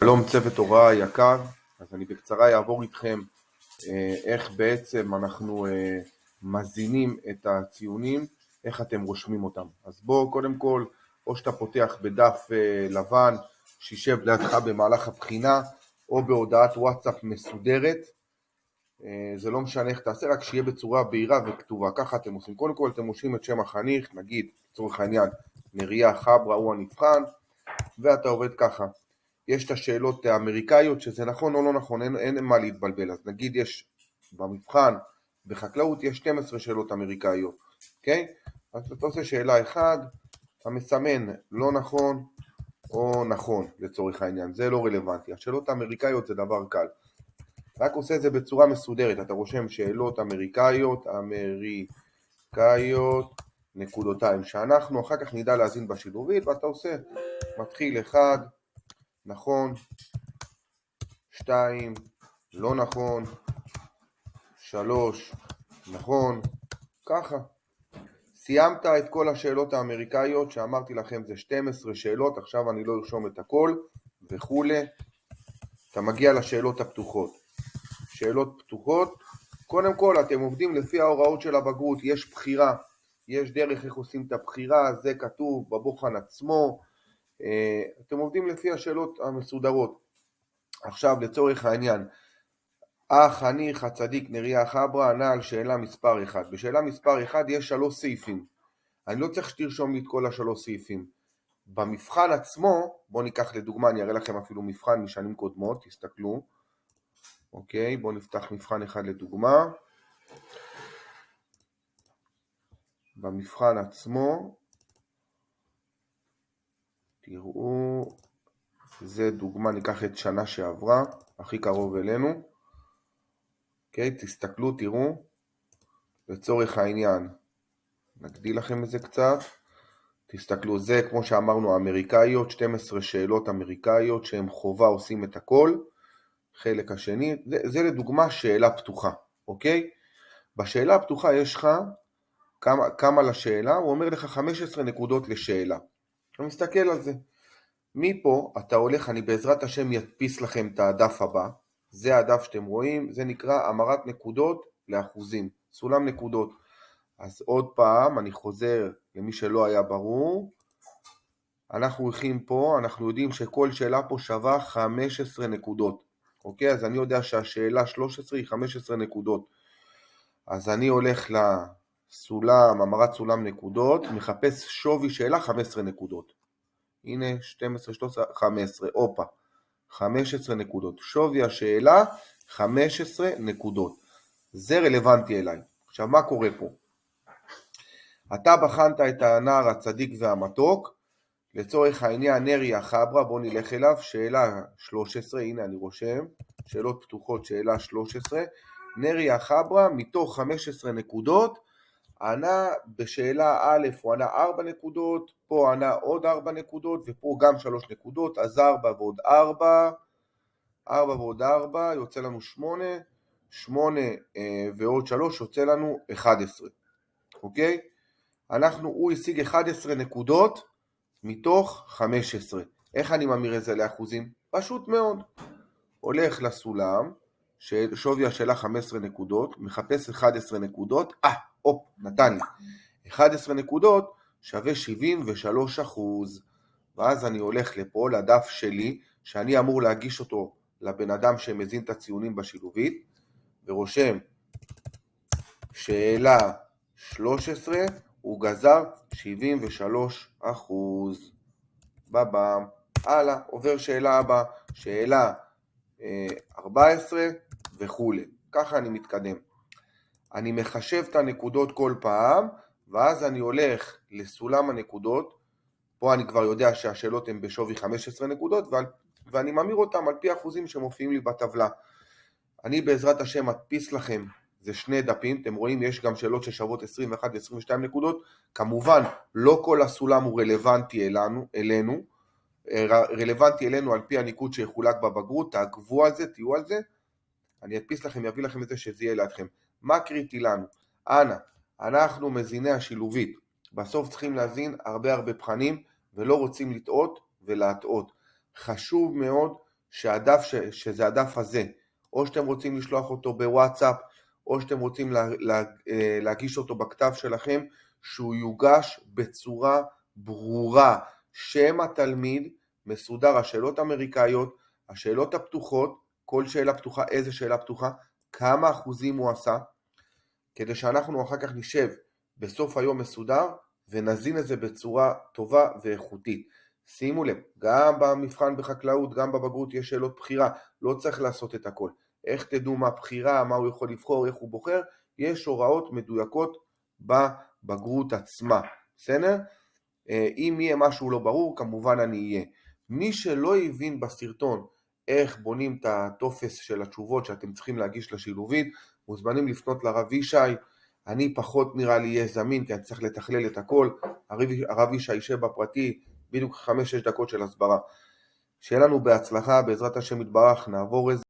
שלום צוות הוראה יקר, אז אני בקצרה אעבור איתכם איך בעצם אנחנו מזינים את הציונים, איך אתם רושמים אותם. אז בואו קודם כל, או שאתה פותח בדף לבן שישב לידך במהלך הבחינה, או בהודעת וואטסאפ מסודרת, זה לא משנה איך תעשה, רק שיהיה בצורה בהירה וכתובה. ככה אתם עושים. קודם כל אתם עושים את שם החניך, נגיד לצורך העניין נריה חברה הוא הנבחן, ואתה עובד ככה. יש את השאלות האמריקאיות, שזה נכון או לא נכון, אין מה להתבלבל. אז נגיד יש במבחן, בחקלאות יש 12 שאלות אמריקאיות, אוקיי? אז אתה עושה שאלה 1, אתה מסמן לא נכון או נכון לצורך העניין, זה לא רלוונטי. השאלות האמריקאיות זה דבר קל. רק עושה את זה בצורה מסודרת, אתה רושם שאלות אמריקאיות, נקודותיים, שאנחנו אחר כך נדע להזין בשילובית, ואתה עושה, מתחיל 1, נכון, 2, לא נכון, 3, נכון, ככה. סיימת את כל השאלות האמריקאיות שאמרתי לכם, זה 12 שאלות, עכשיו אני לא ארשום את הכל וכו'. אתה מגיע לשאלות הפתוחות. שאלות פתוחות, קודם כל אתם עובדים לפי ההוראות של הבגרות, יש בחירה, יש דרך איך עושים את הבחירה, זה כתוב בבוחן עצמו, אתם עובדים לפי השאלות המסודרות. עכשיו לצורך העניין, החניך הצדיק נריה חברה ענה על שאלה מספר 1. בשאלה מספר 1 יש 3 סעיפים. אני לא צריך שתרשום לי את כל ה3 סעיפים. במבחן עצמו, בואו ניקח לדוגמה, אני אראה לכם אפילו מבחן משנים קודמות, תסתכלו. אוקיי, בואו נפתח מבחן אחד לדוגמה. במבחן עצמו, תראו, זה דוגמה, ניקח את שנה שעברה, הכי קרוב אלינו. אוקיי, תסתכלו, תראו, לצורך העניין, נגדיל לכם את זה קצת, תסתכלו, זה כמו שאמרנו, האמריקאיות, 12 שאלות אמריקאיות שהן חובה, עושים את הכל, חלק השני, זה לדוגמה שאלה פתוחה, אוקיי? בשאלה הפתוחה יש לך כמה לשאלה, הוא אומר לך 15 נקודות לשאלה. אתה מסתכל על זה. מפה אתה הולך, אני בעזרת השם ידפיס לכם את הדף הבא, זה הדף שאתם רואים, זה נקרא המרת נקודות לאחוזים, סולם נקודות. אז עוד פעם, אני חוזר למי שלא היה ברור, אנחנו הולכים פה, אנחנו יודעים שכל שאלה פה שווה 15 נקודות, אוקיי? אז אני יודע שהשאלה 13 היא 15 נקודות, אז אני הולך לסולם, המרת סולם נקודות, מחפש שווי שאלה 15 נקודות, הנה 12, 13, 15, אופה, 15 נקודות, שווי השאלה 15 נקודות, זה רלוונטי אליי. עכשיו מה קורה פה? אתה בחנת את הנער הצדיק והמתוק, לצורך העניין נריה חברה, בוא נלך אליו, שאלה 13, הנה אני רושם, שאלות פתוחות, שאלה 13, נריה חברה מתוך 15 נקודות, ענה בשאלה א' הוא ענה 4 נקודות, פה ענה עוד 4 נקודות, ופה גם 3 נקודות, אז 4 ועוד 4, 4 ועוד 4, יוצא לנו 8, 8 ועוד 3 יוצא לנו 11, אוקיי? הוא השיג 11 נקודות מתוך 15. איך אני ממיר את זה לאחוזים? פשוט מאוד. הולך לסולם, שווי השאלה 15 נקודות, מחפש 11 נקודות, נתן לי. 11 נקודות שווה 73%. ואז אני הולך לפה, לדף שלי, שאני אמור להגיש אותו לבן אדם שמזין את הציונים בשילובית, ורושם שאלה 13, הוא גזר 73%. בבם, הלאה, עובר שאלה הבאה, שאלה 14 וכו'. ככה אני מתקדם. אני מחשב את הנקודות כל פעם, ואז אני הולך לסולם הנקודות, פה אני כבר יודע שהשאלות הן בשווי 15 נקודות, ואני ממיר אותם על פי אחוזים שמופיעים לי בטבלה. אני בעזרת השם מדפיס לכם, זה 2 דפים, אתם רואים יש גם שאלות ששוות 21 ו-22 נקודות, כמובן לא כל הסולם הוא רלוונטי אלינו, רלוונטי אלינו על פי הניקוד שיחולק בבגרות, תעקבו על זה, תהיו על זה, אני אדפיס לכם, יביא לכם את זה שזה יהיה לידכם. מה קריטי לנו? אנחנו מזיני השילובית, בסוף צריכים להזין הרבה בחנים, ולא רוצים לטעות ולהטעות. חשוב מאוד שזה הדף הזה, או שאתם רוצים לשלוח אותו בוואטסאפ, או שאתם רוצים להגיש אותו בכתב שלכם, שהוא יוגש בצורה ברורה, שם התלמיד מסודר, השאלות האמריקאיות, השאלות הפתוחות, כל שאלה פתוחה, איזה שאלה פתוחה, כמה אחוזים הוא עשה, כדי שאנחנו אחר כך נשב בסוף היום מסודר, ונזין את זה בצורה טובה ואיכותית. שימו לב, גם במבחן בחקלאות, גם בבגרות יש שאלות בחירה, לא צריך לעשות את הכל. איך תדעו מה בחירה, מה הוא יכול לבחור, איך הוא בוחר, יש הוראות מדויקות בבגרות עצמה. בסדר? אם יהיה משהו לא ברור, כמובן אני אהיה. מי שלא הבין בסרטון איך בונים את הטופס של התשובות שאתם צריכים להגיש לשילובית, מוזמנים לפנות לרב ישי. אני פחות נראה לי יהיה זמין, כי אני צריך לתכלל את הכל. הרב ישי יישב בפרטי, בדיוק 5-6 דקות של הסברה. שיהיה לנו בהצלחה, בעזרת השם יתברך, נעבור איזה